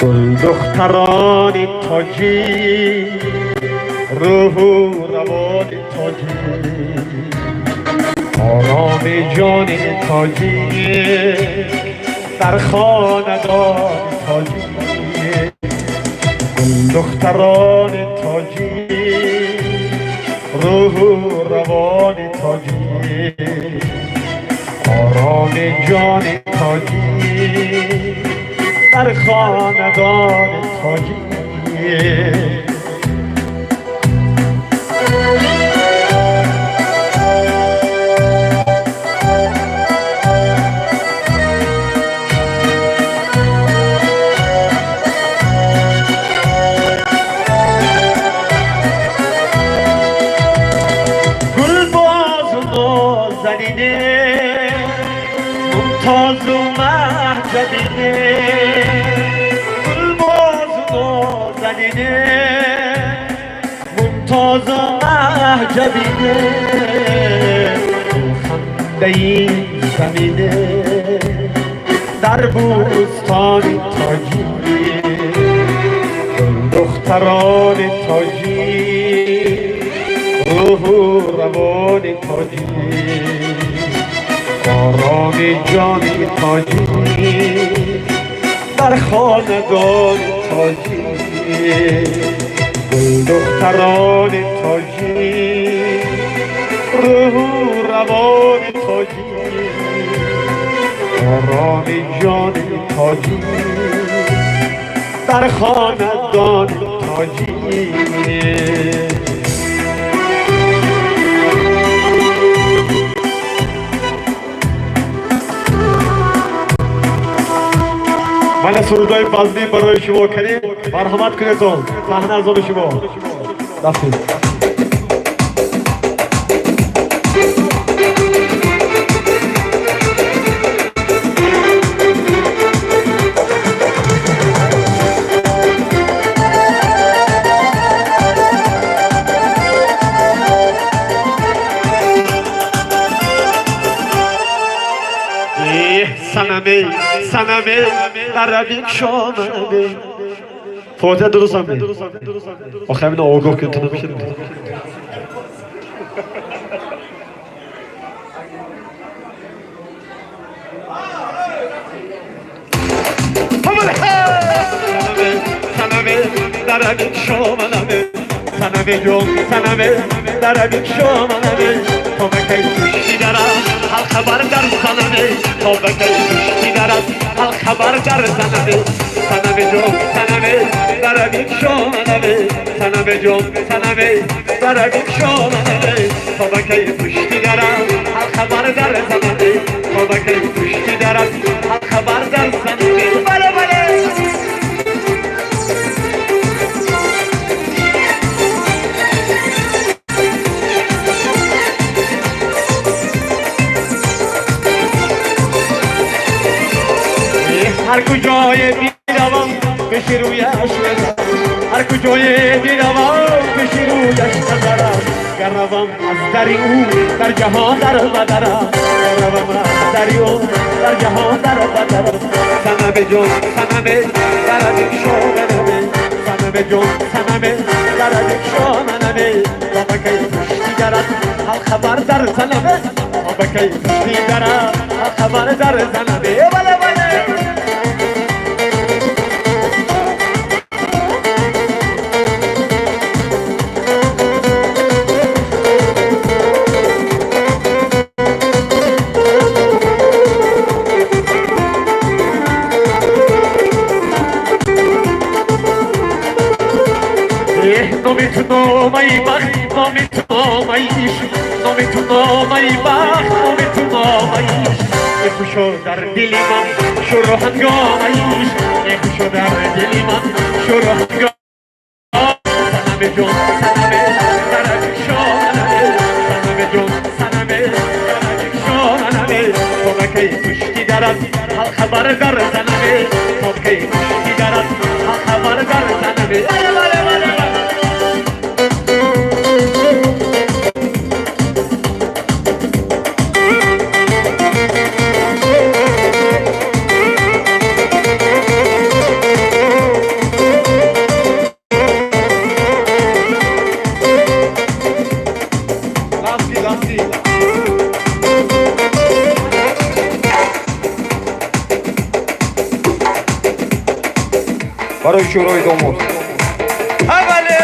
گل دختران تاجی روح و روان تاجی آرام جان تاجی در خاندان تاجی گل دختران تاجی روح و روان تاجی آرام جان تاجی در خاندان تاجی گلباز و نازنینه ممتاز و مهجبینه گلباز و نازنینه ممتاز و مهجبینه خنده این زمینه در بوستان تاجی گل دختران تاجی روح و روان تاجی آرام جان تاجی در خاندان تاجی گل دختران تاجی روح و روان تاجی آرام جان تاجی در خاندان تاجی من سرودای فضلی برای شما کریم مرحمت کنیتون صحنه از آن شما دستید سنمه عربی شامنه فاتحه درست هم بید آخه همین آگاه کنتون نمیشه سنمه عربی شامنه سنمه جون سنمه عربی شامنه تو مکی کشتی دارم حال خبر در سنمه تو مکی کشتی دارم حال خبر در سنمه سنمه جون سنمه عربی شامنه سنمه جون سنمه عربی شامنه تو مکی کشتی دارم حال خبر در سنمه تو مکی کشتی دارم حال خبر در سنمه بله بله هر کجای میروم بشه رویش نظرم هر کجای میروم بشه رویش نظرم گروم از دری او در جهان در بدرم گروم از دری او در جهان در بدرم سنمه جون سنمه درد شامنمه سنمه جون سنمه درد شامنمه بابا کی کشتی درد حال خبر در سنمه بابا کی کشتی درد حال خبر در سنمه بله بله نمیتونم ای بخت نمیتونم ای عشق نمیتونم ای بخت نمیتونم ای عشق خوشو در دل من شروع هنگام ای عشق خوشو در دل من شروع هنگام سنمه جون سنمه درد شامنمه سنمه جون سنمه درد شامنمه تو مکی کشتی درد حال خبر در سنمه تو مکی کشتی درد حال خبر در سنمه برای شورای داماد. اوله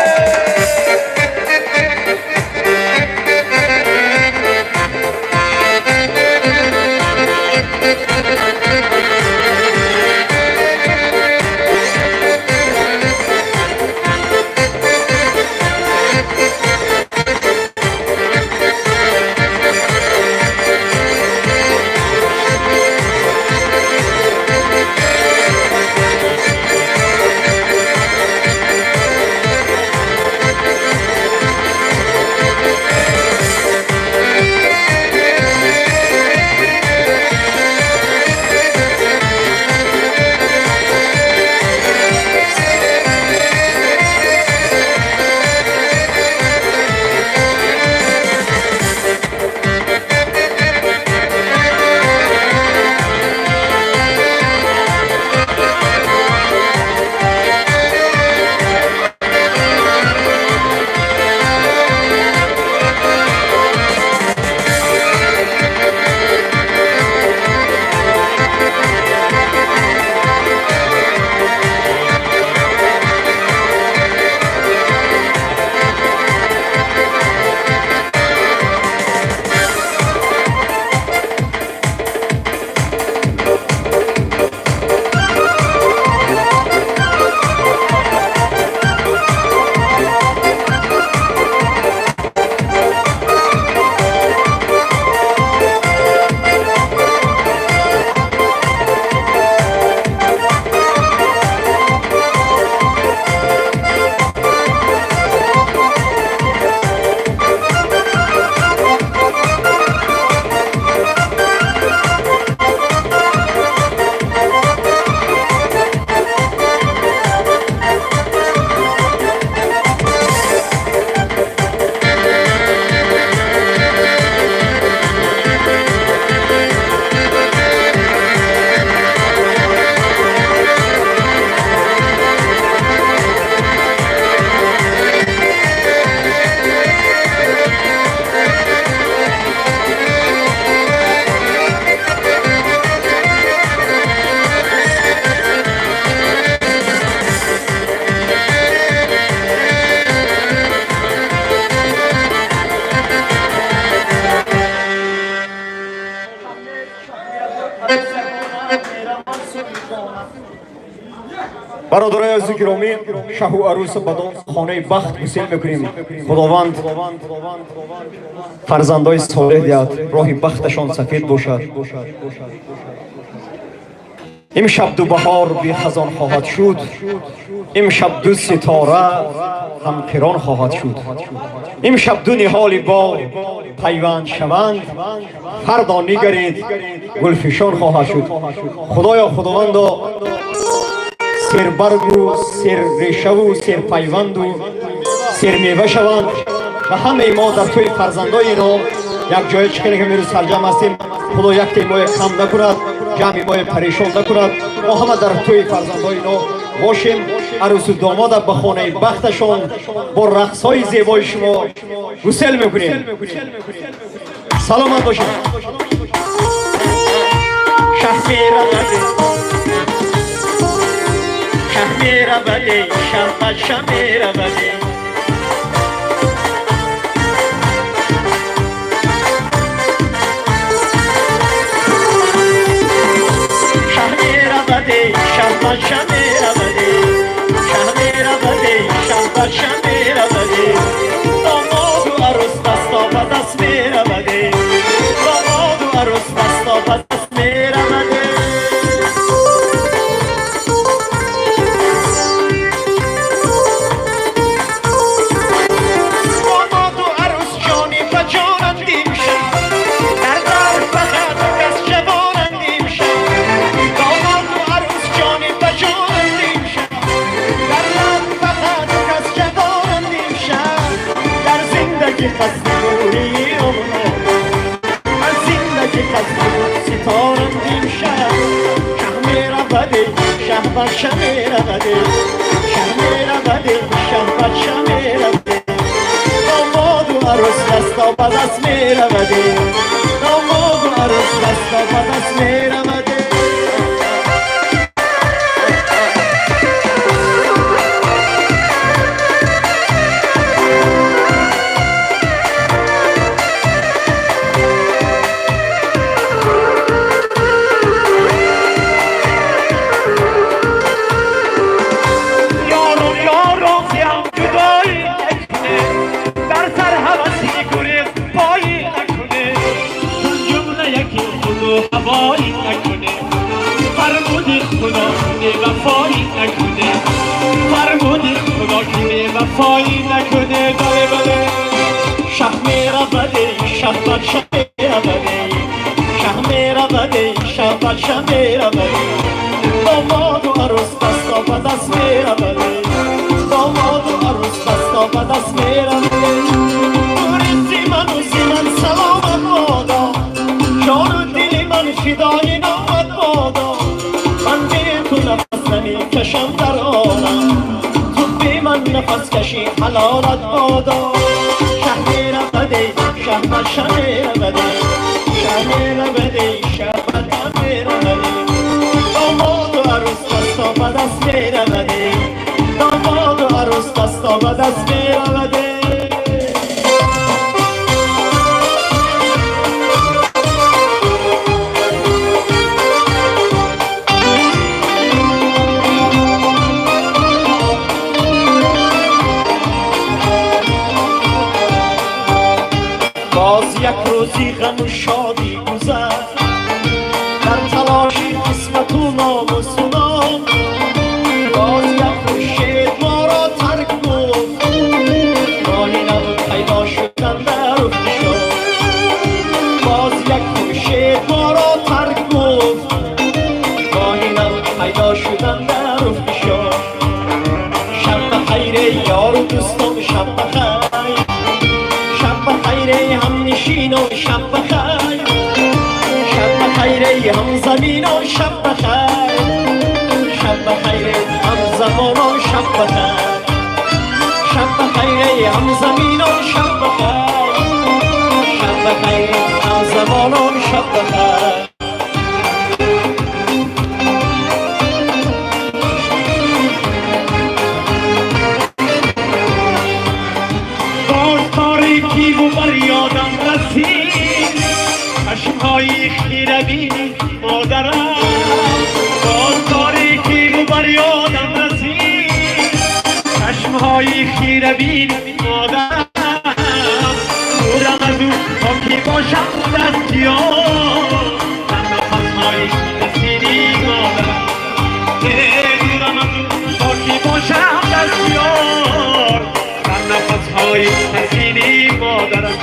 برادرای عزیز گرامی، شه و عروس بدان خانه بخت گسیل میکنیم. خداوند فرزندای صالح دهد، راه بختشان سفید باشد. امشب دو بهار بی خزان خواهد شد، امشب دو ستاره هم کران خواهد شد. امشب دو نهال باغ پیوند شوند، فردا نگرید گلفشان خواهد شد. خدایا خداوندا سر برگ و سر ریشه و سر پیوند و سر میوه شوند و همه ما در توی فرزندای اینا یک جای چکنه که میرو سرجم هستیم. خدا یک تیمای کم نکند، جمعی ما پریشان نکند. ما همه در توی فرزندای اینا باشیم. عروس و داماد به خانه بختشان با رقصهای زیبای شما گسل میکنیم. سلامت باشید. شهمیره بده شمت شمیره بده شهمیره بده شمت شمیره بده شهمیره بده شمت شمیره بده داماد و عروس دستا به دست میره بده داماد و عروس دستا به دست میره بده شهمیره بده شهمیره بده شهبت شهمیره بده داماد و عروس دستا به دست میره بده داماد و عروس دستا به دست میره بده خدا وفایی نکنه فرمودی خدا که وفایی نکنه بله بله شب میره بده شب بر شب میره بده شب میره بده شب بر شب میره بده داماد و عروس دستا به دست میره بده داماد و عروس دستا به دست میره بده دوری من سلامت بادا جان و دل من فدای نامت بادا من به تو نفس نمیکشم در عالم تو به من نفس کشی حلالت بادا شهر بده شهر شهر بده شهر بده شهر بده داماد و عروس دستا به دست میره بده داماد و عروس دستا به دست میره بده باز یک روزی غم و شادی گذشت در تلاشی قسمت و نام و سنان باز یک خورشید ما را ترک گفت راهی نبود پیدا شدن در افق باز یک خورشید ما را ترک گفت راهی نبود پیدا شدن در افق شب بخیر یار و دوستان شب بخیر خیره هم نشین و شب بخیر شب بخیر هم زمین و شب بخیر شب بخیر هم زمان و شب بخیر شب بخیر هم زمین و شب بخیر شب بخیر هم زمان و شب بخیر تاریکی و بر یادم رسید چشمهای خیره بینی مادرم باز تاریکی و بر یادم رسید چشمهای خیره بینی مادرم دورم از او تا کی باشم دستیار من نفسهای سینی مادرم دورم از او تا کی باشم دستیار نفسهای حسینی مادرم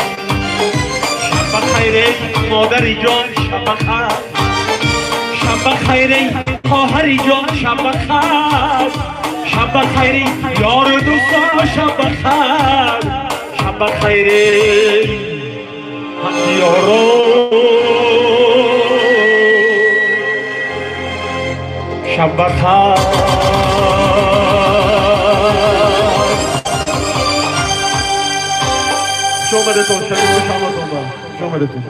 شب بخیر مادری جان شب بخیر شب بخیر خواهری جان شب بخیر شب بخیر یار و دوستان شب بخیر شب بخیر هم یارو شب بخیر شما بدتون شما بدتون